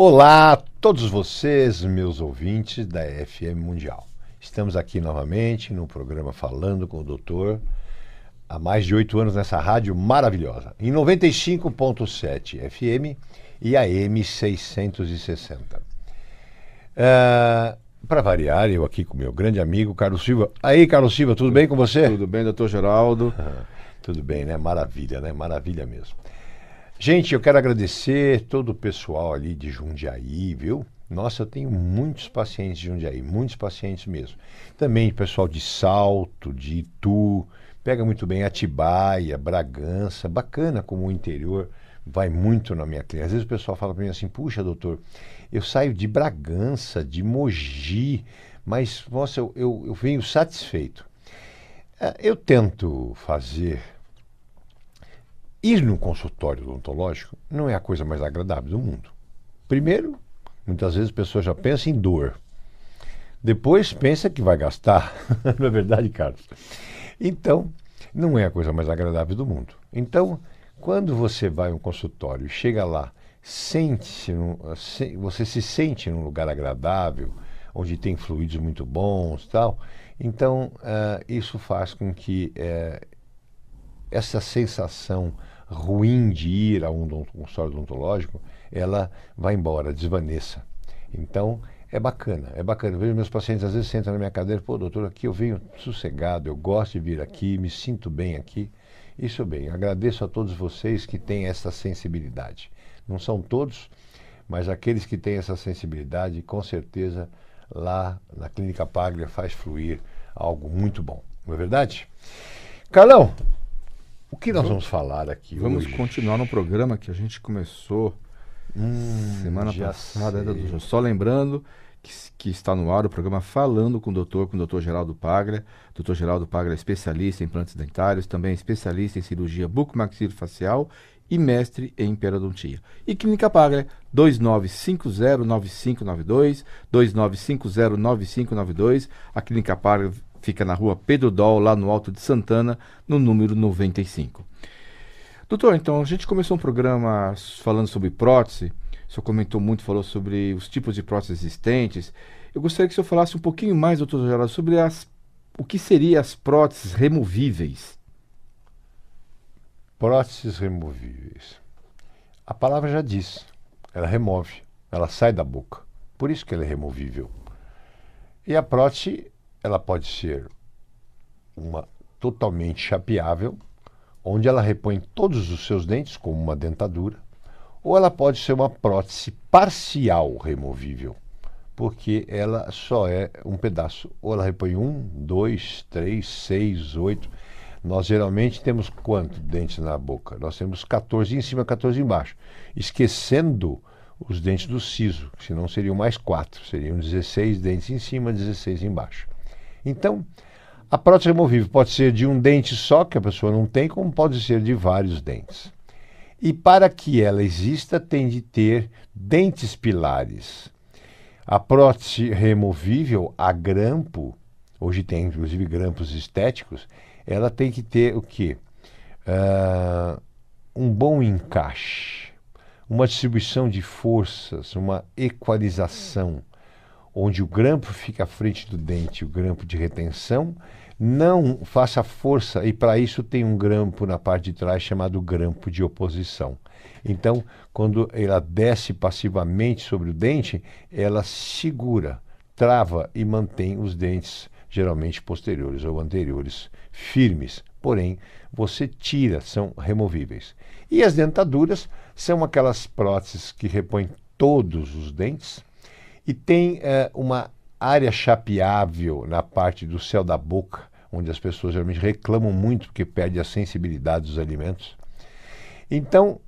Olá a todos vocês, meus ouvintes da FM Mundial. Estamos aqui novamente no programa Falando com o Doutor, há mais de 8 anos nessa rádio maravilhosa, em 95.7 FM e AM 660. Para variar, eu aqui com meu grande amigo Carlos Silva. Aí, Carlos Silva, tudo bem com você? Tudo bem, doutor Geraldo? Tudo bem, né? Maravilha, né? Maravilha mesmo. Gente, eu quero agradecer todo o pessoal ali de Jundiaí, viu? Nossa, eu tenho muitos pacientes de Jundiaí, muitos pacientes mesmo. Também pessoal de Salto, de Itu, pega muito bem Atibaia, Bragança, bacana como o interior vai muito na minha clínica. Às vezes o pessoal fala para mim assim, puxa, doutor, eu saio de Bragança, de Mogi, mas, nossa, eu venho satisfeito. Eu tento fazer... Ir num consultório odontológico não é a coisa mais agradável do mundo. Primeiro, muitas vezes a pessoa já pensa em dor. Depois pensa que vai gastar. Não é verdade, Carlos? Então, não é a coisa mais agradável do mundo. Então, quando você vai a um consultório e chega lá, você se sente num lugar agradável, onde tem fluidos muito bons e tal, então isso faz com que essa sensação ruim de ir a um consultório odontológico, ela vai embora, desvaneça. Então, é bacana. Eu vejo meus pacientes, às vezes, sentam na minha cadeira, pô, doutor, aqui eu venho sossegado, eu gosto de vir aqui, me sinto bem aqui. Isso bem, agradeço a todos vocês que têm essa sensibilidade. Não são todos, mas aqueles que têm essa sensibilidade, com certeza, lá na Clínica Paglia faz fluir algo muito bom. Não é verdade? Carlão, o que nós vamos falar aqui Vamos hoje? continuar no programa que a gente começou semana passada. Só lembrando que está no ar o programa Falando com o Dr. Geraldo Paglia. Dr. Geraldo Paglia é especialista em implantes dentários, também é especialista em cirurgia bucomaxilofacial e mestre em periodontia. E Clínica Paglia, 2950-9592, 2950-9592. A Clínica Paglia fica na rua Pedro Doll, lá no Alto de Santana, no número 95. Doutor, então, a gente começou um programa falando sobre prótese. O senhor comentou muito, falou sobre os tipos de próteses existentes. Eu gostaria que o senhor falasse um pouquinho mais, doutor Geraldo, sobre o que seriam as próteses removíveis. Próteses removíveis. A palavra já diz. Ela remove, ela sai da boca. Por isso que ela é removível. E a prótese, ela pode ser uma totalmente chapeável, onde ela repõe todos os seus dentes, como uma dentadura, ou ela pode ser uma prótese parcial removível, porque ela só é um pedaço. Ou ela repõe 1, 2, 3, 6, 8. Nós geralmente temos quantos dentes na boca? Nós temos 14 em cima, 14 embaixo, esquecendo os dentes do siso, senão seriam mais 4, seriam 16 dentes em cima, 16 embaixo. Então, a prótese removível pode ser de um dente só, que a pessoa não tem, como pode ser de vários dentes. E para que ela exista, tem de ter dentes pilares. A prótese removível, a grampo, hoje tem inclusive grampos estéticos, ela tem que ter o quê? Um bom encaixe, uma distribuição de forças, uma equalização, onde o grampo fica à frente do dente, o grampo de retenção, não faça força, e para isso tem um grampo na parte de trás chamado grampo de oposição. Então, quando ela desce passivamente sobre o dente, ela segura, trava e mantém os dentes, geralmente posteriores ou anteriores, firmes. Porém, você tira, são removíveis. E as dentaduras são aquelas próteses que repõem todos os dentes, e tem uma área chapeável na parte do céu da boca, onde as pessoas geralmente reclamam muito porque perde a sensibilidade dos alimentos. Então,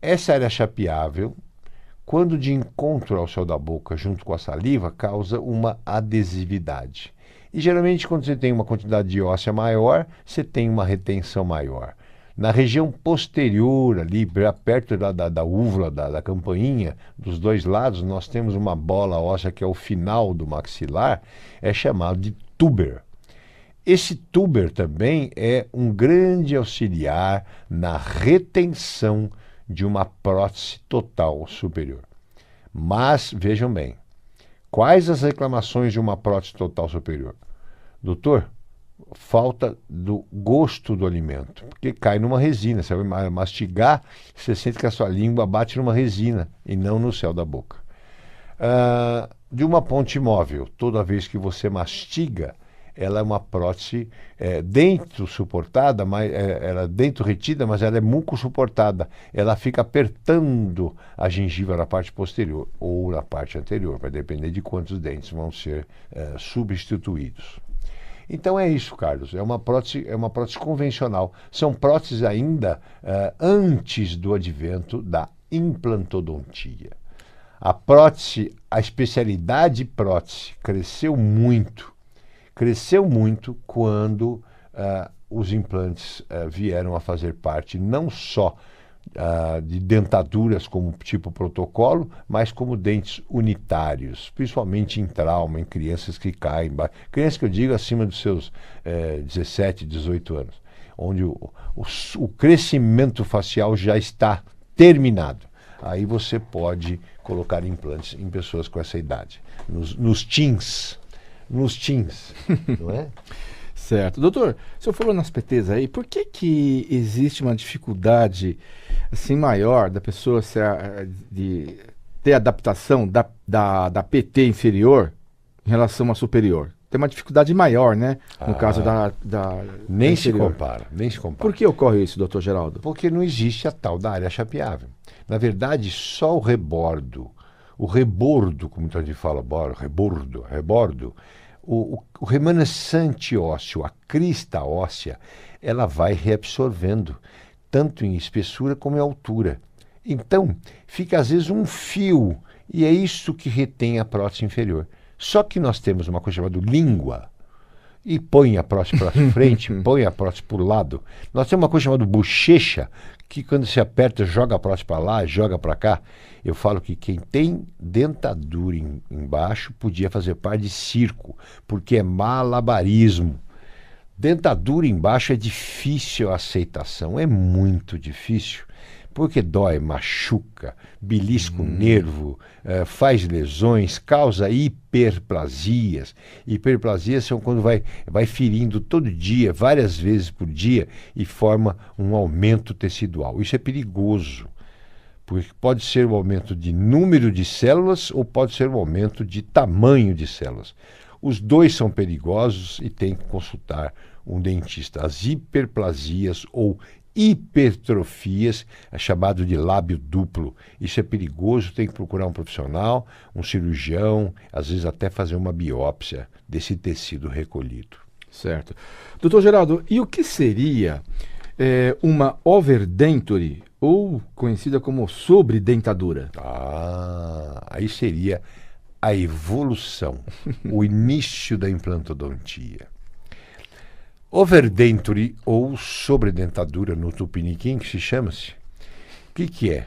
essa área chapeável, quando de encontro ao céu da boca junto com a saliva, causa uma adesividade. E geralmente quando você tem uma quantidade de óssea maior, você tem uma retenção maior. Na região posterior, ali, perto da úvula, da campainha, dos dois lados, nós temos uma bola óssea que é o final do maxilar, é chamado de túber. Esse túber também é um grande auxiliar na retenção de uma prótese total superior. Mas, vejam bem, quais as reclamações de uma prótese total superior? Doutor, falta do gosto do alimento, porque cai numa resina. Você vai mastigar, você sente que a sua língua bate numa resina e não no céu da boca. De uma ponte móvel, toda vez que você mastiga, ela é uma prótese dentro suportada, ela dentro retida, mas ela é muco suportada. Ela fica apertando a gengiva na parte posterior ou na parte anterior, vai depender de quantos dentes vão ser substituídos. Então é isso, Carlos, é uma prótese convencional. São próteses ainda antes do advento da implantodontia. A especialidade prótese cresceu muito quando os implantes vieram a fazer parte não só de dentaduras como tipo protocolo, mas como dentes unitários, principalmente em trauma, em crianças que caem, crianças que eu digo acima dos seus 17, 18 anos, onde o crescimento facial já está terminado. Aí você pode colocar implantes em pessoas com essa idade, nos teens, não é? Certo. Doutor, o senhor falou nas PTs aí, por que existe uma dificuldade assim maior da pessoa de ter adaptação da PT inferior em relação à superior? Tem uma dificuldade maior, né? No caso da nem inferior. Nem se compara. Por que ocorre isso, doutor Geraldo? Porque não existe a tal da área chapeável. Na verdade, só o rebordo, como a gente fala agora, rebordo, o remanescente ósseo, a crista óssea, ela vai reabsorvendo, tanto em espessura como em altura. Então, fica às vezes um fio, e é isso que retém a prótese inferior. Só que nós temos uma coisa chamada língua, e põe a prótese para frente, põe a prótese para o lado. Nós temos uma coisa chamada bochecha, que quando se aperta, joga a prótese para lá, joga para cá. Eu falo que quem tem dentadura embaixo podia fazer parte de circo, porque é malabarismo. Dentadura embaixo é difícil a aceitação, é muito difícil, porque dói, machuca, belisca o nervo, faz lesões, causa hiperplasias. Hiperplasias são quando vai ferindo todo dia, várias vezes por dia, e forma um aumento tecidual. Isso é perigoso, porque pode ser um aumento de número de células ou pode ser um aumento de tamanho de células. Os dois são perigosos e tem que consultar um dentista. As hiperplasias ou hipertrofias, é chamado de lábio duplo. Isso é perigoso, tem que procurar um profissional, um cirurgião, às vezes até fazer uma biópsia desse tecido recolhido. Certo. Doutor Geraldo, e o que seria uma overdenture, ou conhecida como sobredentadura? Aí seria a evolução, o início da implantodontia. Overdenture ou sobredentadura no tupiniquim, que se chama-se, o que é?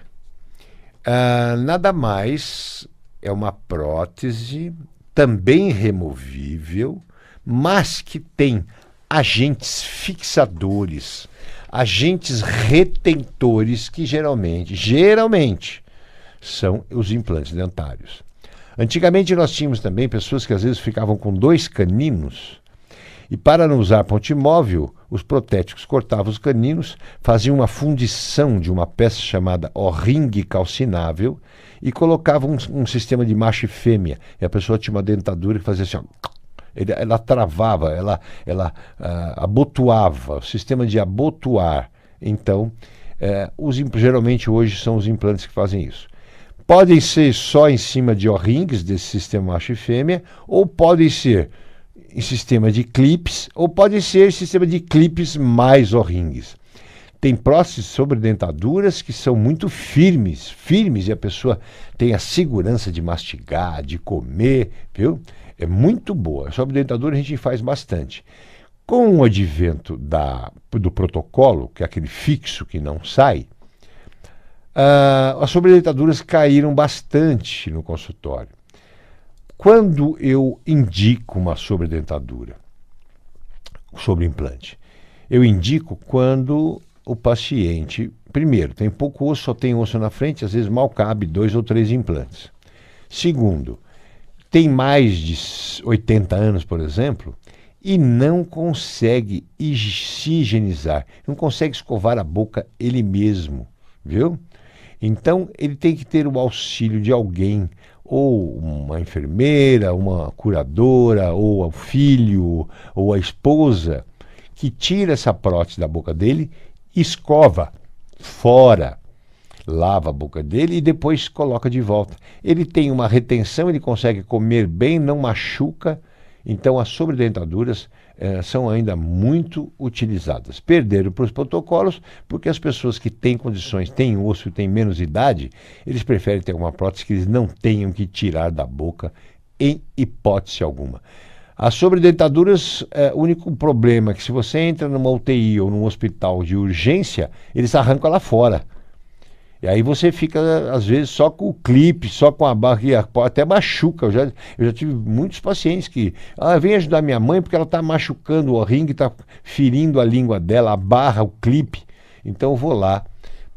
Nada mais é uma prótese também removível, mas que tem agentes fixadores, agentes retentores que geralmente são os implantes dentários. Antigamente nós tínhamos também pessoas que às vezes ficavam com 2 caninos, e para não usar ponte móvel, os protéticos cortavam os caninos, faziam uma fundição de uma peça chamada O-ringue calcinável e colocavam um sistema de macho e fêmea. E a pessoa tinha uma dentadura que fazia assim, ó, ela travava, ela abotoava, o sistema de abotoar. Então, geralmente hoje são os implantes que fazem isso. Podem ser só em cima de O-rings, desse sistema macho e fêmea, ou podem ser em sistema de clips, ou pode ser sistema de clips mais O-rings. Tem próteses sobre dentaduras que são muito firmes, e a pessoa tem a segurança de mastigar, de comer, viu? É muito boa. Sobre dentadura a gente faz bastante. Com o advento do protocolo, que é aquele fixo que não sai, as sobredentaduras caíram bastante no consultório. Quando eu indico uma sobredentadura, sobre implante, eu indico quando o paciente, primeiro, tem pouco osso, só tem osso na frente, às vezes mal cabe 2 ou 3 implantes. Segundo, tem mais de 80 anos, por exemplo, e não consegue se higienizar, não consegue escovar a boca ele mesmo, viu? Então, ele tem que ter o auxílio de alguém, ou uma enfermeira, uma curadora, ou o filho, ou a esposa, que tira essa prótese da boca dele, escova fora, lava a boca dele e depois coloca de volta. Ele tem uma retenção, ele consegue comer bem, não machuca. Então as sobredentaduras são ainda muito utilizadas. Perderam para os protocolos porque as pessoas que têm condições, têm osso, têm menos idade, eles preferem ter uma prótese que eles não tenham que tirar da boca em hipótese alguma. As sobredentaduras, o único problema é que se você entra numa UTI ou num hospital de urgência, eles arrancam lá fora. E aí você fica, às vezes, só com o clipe, só com a barriga, até machuca. Eu já tive muitos pacientes que, vem ajudar minha mãe porque ela está machucando o ringue, está ferindo a língua dela, a barra, o clipe. Então eu vou lá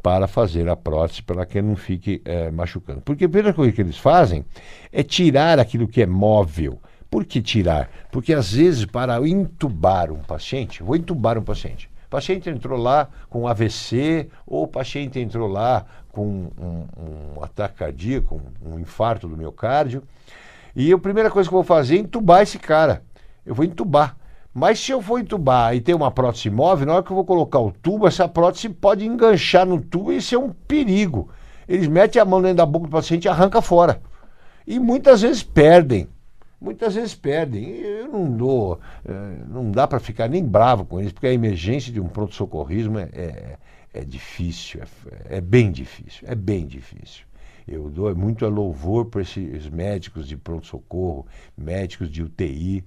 para fazer a prótese para que não fique machucando. Porque a primeira coisa que eles fazem é tirar aquilo que é móvel. Por que tirar? Porque às vezes para intubar um paciente, vou intubar um paciente. O paciente entrou lá com AVC, ou o paciente entrou lá com um ataque cardíaco, um infarto do miocárdio. E a primeira coisa que eu vou fazer é intubar esse cara. Eu vou intubar. Mas se eu for intubar e ter uma prótese móvel, na hora que eu vou colocar o tubo, essa prótese pode enganchar no tubo e isso é um perigo. Eles metem a mão dentro da boca do paciente e arrancam fora. E muitas vezes perdem. Muitas vezes perdem. Eu não dou, não dá para ficar nem bravo com eles, porque a emergência de um pronto-socorrismo é difícil, é bem difícil, é bem difícil. Eu dou muito louvor para esses médicos de pronto-socorro, médicos de UTI,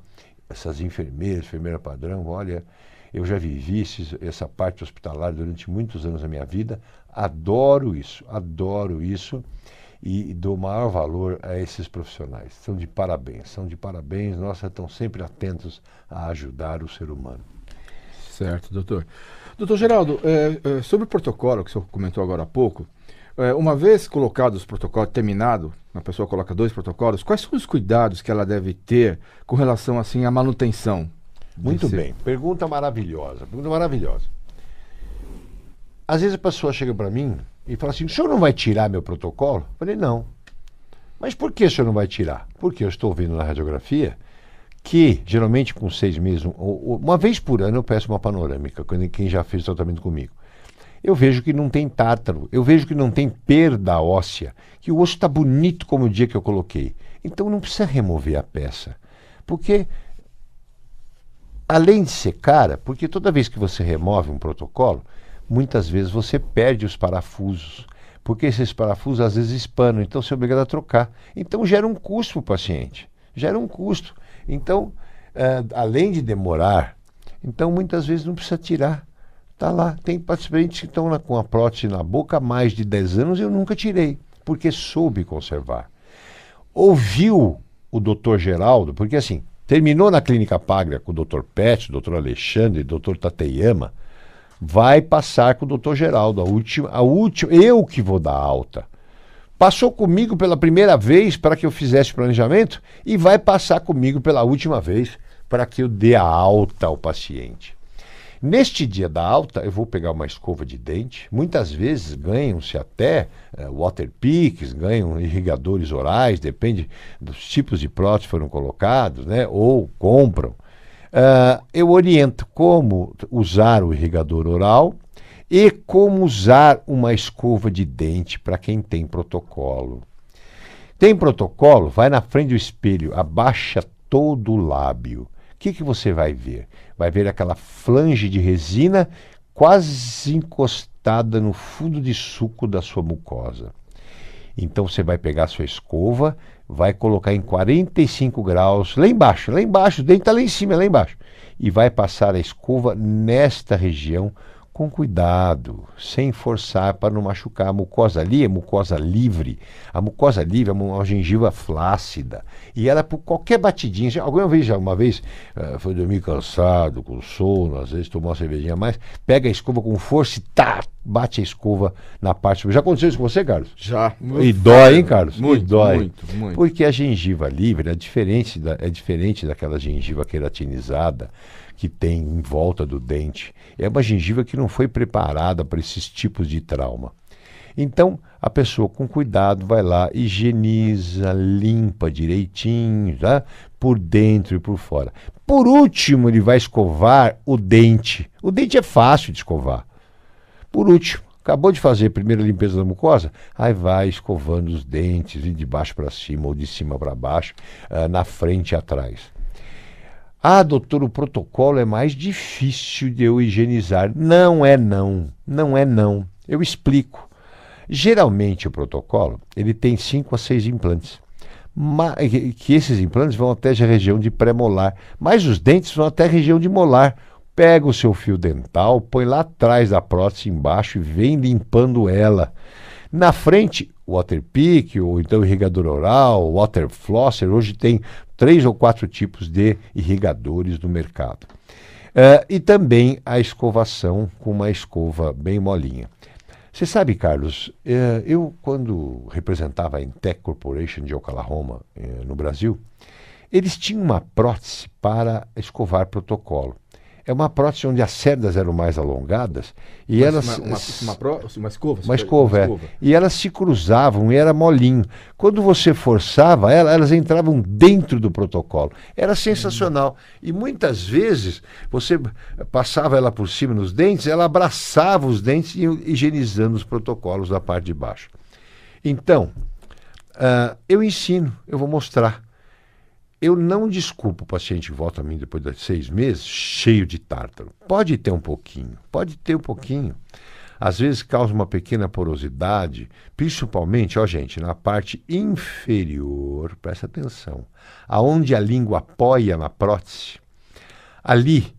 essas enfermeiras, enfermeira padrão. Olha, eu já vivi essa parte hospitalar durante muitos anos da minha vida, adoro isso. E dou maior valor a esses profissionais. São de parabéns, nossa, estão sempre atentos a ajudar o ser humano. Certo, doutor. Doutor Geraldo, sobre o protocolo que o senhor comentou agora há pouco, uma vez colocados os protocolos, terminado, a pessoa coloca 2 protocolos, quais são os cuidados que ela deve ter com relação assim à manutenção? Muito bem, pergunta maravilhosa. Às vezes a pessoa chega para mim e fala assim, o senhor não vai tirar meu protocolo? Eu falei, não. Mas por que o senhor não vai tirar? Porque eu estou vendo na radiografia que, geralmente com 6 meses, uma vez por ano eu peço uma panorâmica, quem já fez tratamento comigo. Eu vejo que não tem tártaro, eu vejo que não tem perda óssea, que o osso está bonito como o dia que eu coloquei. Então não precisa remover a peça. Porque, além de ser cara, porque toda vez que você remove um protocolo, muitas vezes você perde os parafusos, porque esses parafusos às vezes espanam, então você é obrigado a trocar. Então gera um custo para o paciente, Então, além de demorar, então muitas vezes não precisa tirar. Está lá, tem pacientes que estão com a prótese na boca há mais de 10 anos e eu nunca tirei, porque soube conservar. Ouviu o doutor Geraldo, porque assim, terminou na Clínica Paglia com o doutor Pet, o doutor Alexandre, o doutor Tateyama, vai passar com o doutor Geraldo, a última, eu que vou dar alta. Passou comigo pela primeira vez para que eu fizesse o planejamento e vai passar comigo pela última vez para que eu dê a alta ao paciente. Neste dia da alta, eu vou pegar uma escova de dente, muitas vezes ganham-se até water picks, ganham irrigadores orais, depende dos tipos de próteses que foram colocados, né, ou compram. Eu oriento como usar o irrigador oral e como usar uma escova de dente para quem tem protocolo. Tem protocolo? Vai na frente do espelho, abaixa todo o lábio. O que você vai ver? Vai ver aquela flange de resina quase encostada no fundo de suco da sua mucosa. Então você vai pegar a sua escova, vai colocar em 45 graus, lá embaixo, o dente está lá em cima, lá embaixo. E vai passar a escova nesta região com cuidado, sem forçar para não machucar. A mucosa ali é mucosa livre. A mucosa livre é uma gengiva flácida. E ela, por qualquer batidinha, uma vez foi dormir cansado, com sono, às vezes tomou uma cervejinha a mais, pega a escova com força e bate a escova na parte... Já aconteceu isso com você, Carlos? Já. E dói, hein, Carlos? Muito, E dói. muito. Porque a gengiva livre é diferente daquela gengiva queratinizada que tem em volta do dente. É uma gengiva que não foi preparada para esses tipos de trauma. Então, a pessoa com cuidado vai lá, higieniza, limpa direitinho, tá? Por dentro e por fora. Por último, ele vai escovar o dente. O dente é fácil de escovar. Por último, acabou de fazer a primeira limpeza da mucosa, aí vai escovando os dentes, de baixo para cima ou de cima para baixo, na frente e atrás. Ah, doutor, o protocolo é mais difícil de eu higienizar. Não é não. Eu explico. Geralmente o protocolo, ele tem 5 a 6 implantes. Que esses implantes vão até a região de pré-molar, mas os dentes vão até a região de molar. Pega o seu fio dental, põe lá atrás da prótese embaixo e vem limpando ela. Na frente, o Waterpik, ou então irrigador oral, Water Flosser, hoje tem 3 ou 4 tipos de irrigadores no mercado. E também a escovação com uma escova bem molinha. Você sabe, Carlos, eu quando representava a Intec Corporation de Oklahoma, no Brasil, eles tinham uma prótese para escovar protocolo. É uma prótese onde as cerdas eram mais alongadas e elas... Uma escova? Uma escova. E elas se cruzavam e era molinho. Quando você forçava elas entravam dentro do protocolo. Era sensacional. E muitas vezes você passava ela por cima nos dentes, ela abraçava os dentes e ia higienizando os protocolos da parte de baixo. Então, eu ensino, eu vou mostrar. Eu não desculpo o paciente que volta a mim depois de 6 meses cheio de tártaro. Pode ter um pouquinho. Às vezes causa uma pequena porosidade, principalmente, gente, na parte inferior, presta atenção, aonde a língua apoia na prótese. Ali,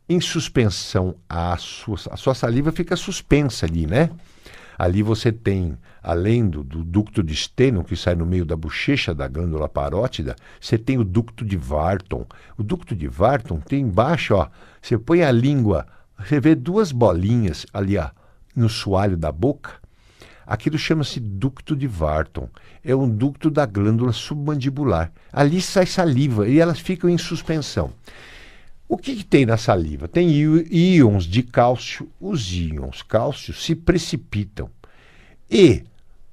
em suspensão, a sua saliva fica suspensa ali, né? Ali você tem, além do ducto de Steno, que sai no meio da bochecha da glândula parótida, você tem o ducto de Wharton. O ducto de Wharton tem embaixo, você põe a língua, você vê 2 bolinhas ali, no soalho da boca. Aquilo chama-se ducto de Wharton. É um ducto da glândula submandibular. Ali sai saliva e elas ficam em suspensão. O que tem na saliva? Tem íons de cálcio. Os íons cálcio se precipitam e,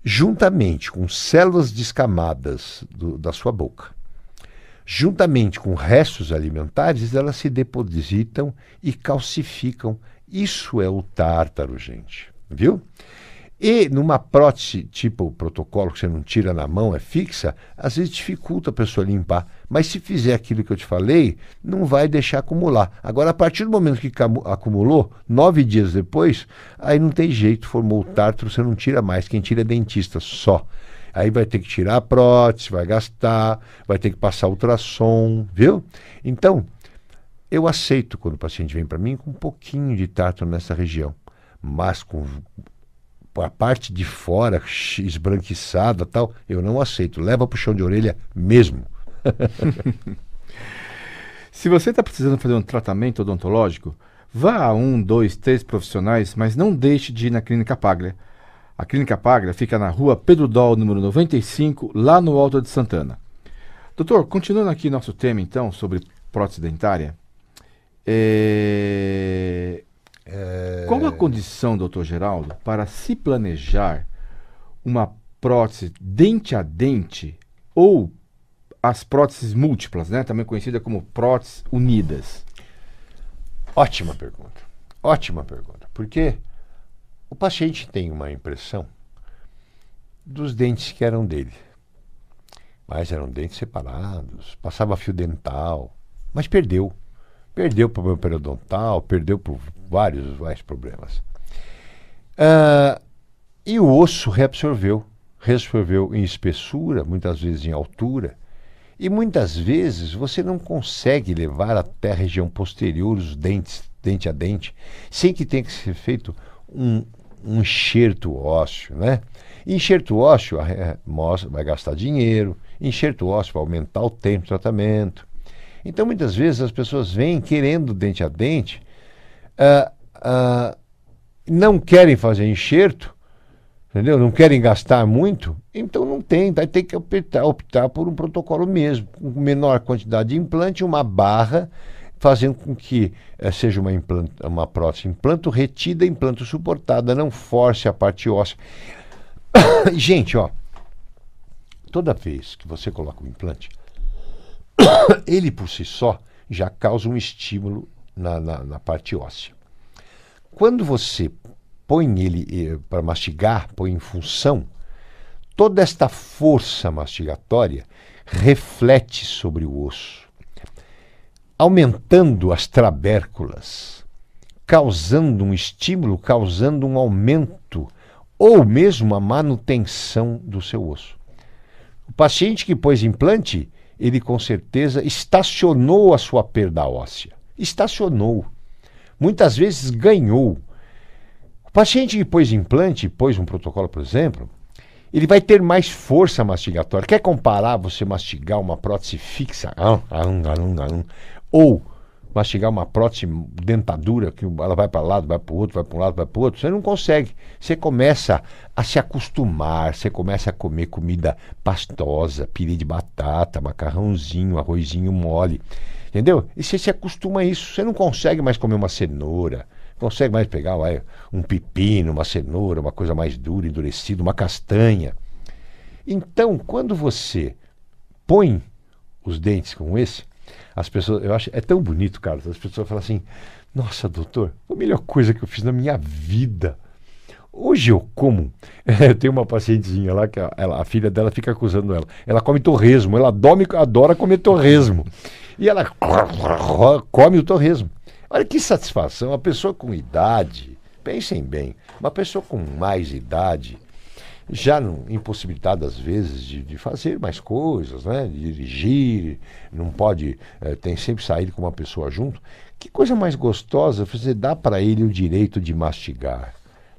juntamente com células descamadas da sua boca, juntamente com restos alimentares, elas se depositam e calcificam. Isso é o tártaro, gente. Viu? E numa prótese, tipo o protocolo que você não tira na mão, é fixa, às vezes dificulta a pessoa limpar. Mas se fizer aquilo que eu te falei, não vai deixar acumular. Agora, a partir do momento que acumulou, 9 dias depois, aí não tem jeito, formou o tártaro, você não tira mais. Quem tira é dentista só. Aí vai ter que tirar a prótese, vai gastar, vai ter que passar ultrassom, viu? Então, eu aceito quando o paciente vem para mim com um pouquinho de tártaro nessa região, mas com a parte de fora esbranquiçada, tal, eu não aceito. Leva para o chão de orelha mesmo. Se você está precisando fazer um tratamento odontológico, vá a 1, 2, 3 profissionais, mas não deixe de ir na Clínica Paglia. A Clínica Paglia fica na rua Pedro Doll, número 95, lá no Alto de Santana. Doutor, continuando aqui nosso tema, então, sobre prótese dentária, qual a condição, doutor Geraldo, para se planejar uma prótese dente a dente ou as próteses múltiplas, né? Também conhecida como próteses unidas? Ótima pergunta. Porque o paciente tem uma impressão dos dentes que eram dele. Mas eram dentes separados, passava fio dental, mas perdeu. Perdeu o problema periodontal, perdeu por vários problemas. E o osso reabsorveu em espessura, muitas vezes em altura, e muitas vezes você não consegue levar até a região posterior os dentes, dente a dente, sem que tenha que ser feito um enxerto ósseo, né? Enxerto ósseo vai gastar dinheiro, enxerto ósseo vai aumentar o tempo de tratamento. Então, muitas vezes, as pessoas vêm querendo dente a dente não querem fazer enxerto, entendeu? Não querem gastar muito, então não tem, vai ter que optar por um protocolo mesmo, com menor quantidade de implante, uma barra, fazendo com que seja uma prótese implanto retida, implanto suportada, não force a parte óssea. Gente, ó, toda vez que você coloca um implante, ele por si só já causa um estímulo na parte óssea. Quando você põe ele para mastigar, põe em função, toda esta força mastigatória reflete sobre o osso, aumentando as trabérculas, causando um estímulo, causando um aumento ou mesmo a manutenção do seu osso. O paciente que pôs implante, ele com certeza estacionou a sua perda óssea. Estacionou. Muitas vezes ganhou. O paciente que pôs implante, pôs um protocolo, por exemplo, ele vai ter mais força mastigatória. Quer comparar você mastigar uma prótese fixa, ou mastigar uma prótese dentadura, que ela vai para um lado, vai para o outro, vai para um lado, vai para o outro? Você não consegue. Você começa a se acostumar, você começa a comer comida pastosa, purê de batata, macarrãozinho, arrozinho mole, entendeu? E você se acostuma a isso. Você não consegue mais comer uma cenoura, consegue mais pegar um pepino, uma cenoura, uma coisa mais dura, endurecida, uma castanha. Então, quando você põe os dentes como esse, as pessoas, eu acho, é tão bonito, Carlos, as pessoas falam assim, nossa, doutor, foi a melhor coisa que eu fiz na minha vida. Hoje eu como, eu tenho uma pacientezinha lá, que a filha dela fica acusando ela come torresmo, ela adora comer torresmo, e ela come o torresmo. Olha que satisfação, uma pessoa com idade, pensem bem, uma pessoa com mais idade, já impossibilitada às vezes de fazer mais coisas, né? De dirigir, não pode, tem sempre sair com uma pessoa junto. Que coisa mais gostosa você dá para ele o direito de mastigar,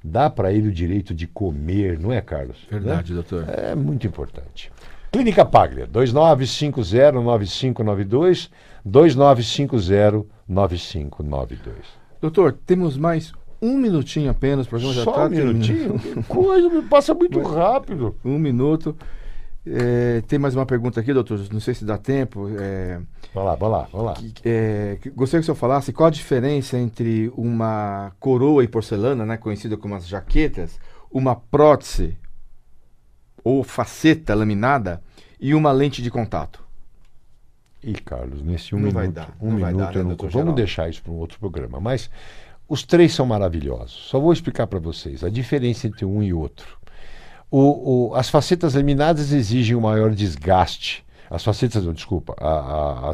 dá para ele o direito de comer, não é, Carlos? Verdade, né? doutor. É muito importante. Clínica Paglia, 2950-9592, 2950-9592. Doutor, temos mais um minutinho apenas, o programa já Só está um minutinho? Que coisa, me passa muito rápido. Um minuto. Tem mais uma pergunta aqui, doutor, não sei se dá tempo. Vamos lá. Gostaria que o senhor falasse qual a diferença entre uma coroa em porcelana, né, conhecida como as jaquetas, uma prótese ou faceta laminada e uma lente de contato. Ih, Carlos, nesse um Não minuto, vai dar, um não vai minuto dar, né, eu não doutor vamos Geraldo? deixar isso para um outro programa, mas os três são maravilhosos. Só vou explicar para vocês a diferença entre um e outro. As facetas laminadas exigem um maior desgaste. As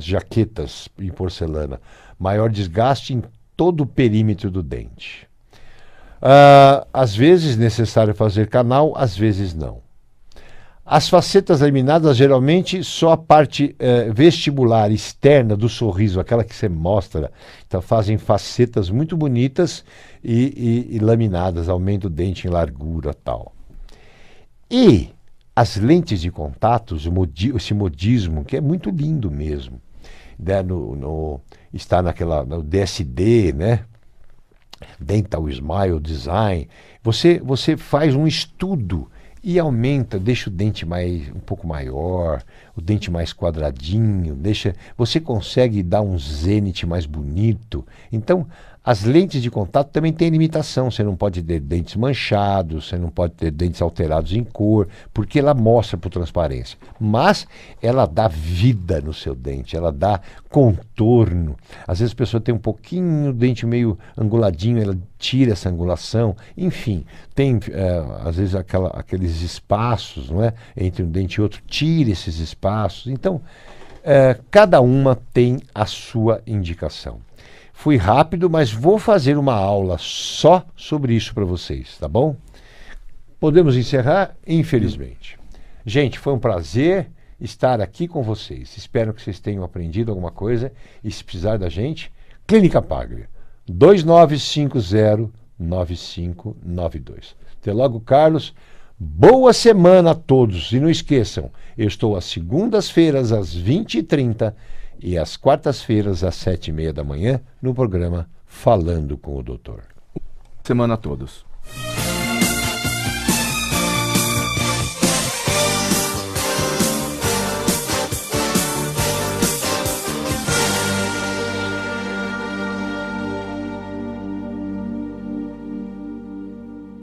jaquetas em porcelana, maior desgaste em todo o perímetro do dente. Às vezes necessário fazer canal, às vezes não. As facetas laminadas, geralmente, só a parte vestibular, externa do sorriso, aquela que você mostra. Então, fazem facetas muito bonitas e laminadas, aumenta o dente em largura e tal. E as lentes de contato, esse modismo, que é muito lindo mesmo, né? Está no DSD, né? Dental Smile Design. Você faz um estudo e aumenta, deixa o dente um pouco maior, o dente mais quadradinho, você consegue dar um zênite mais bonito. Então, as lentes de contato também têm limitação, você não pode ter dentes manchados, você não pode ter dentes alterados em cor, porque ela mostra por transparência. Mas ela dá vida no seu dente, ela dá contorno. Às vezes a pessoa tem um pouquinho o dente meio anguladinho, ela tira essa angulação. Enfim, tem às vezes aqueles espaços, não é? Entre um dente e outro, tira esses espaços. Então, cada uma tem a sua indicação. Fui rápido, mas vou fazer uma aula só sobre isso para vocês, tá bom? Podemos encerrar? Infelizmente. Gente, foi um prazer estar aqui com vocês. Espero que vocês tenham aprendido alguma coisa e se precisar da gente, Clínica Paglia, 2950-9592. Até logo, Carlos. Boa semana a todos. E não esqueçam, eu estou às segundas-feiras às 20h30 e às quartas-feiras às 7h30 da manhã no programa Falando com o Doutor. Semana a todos.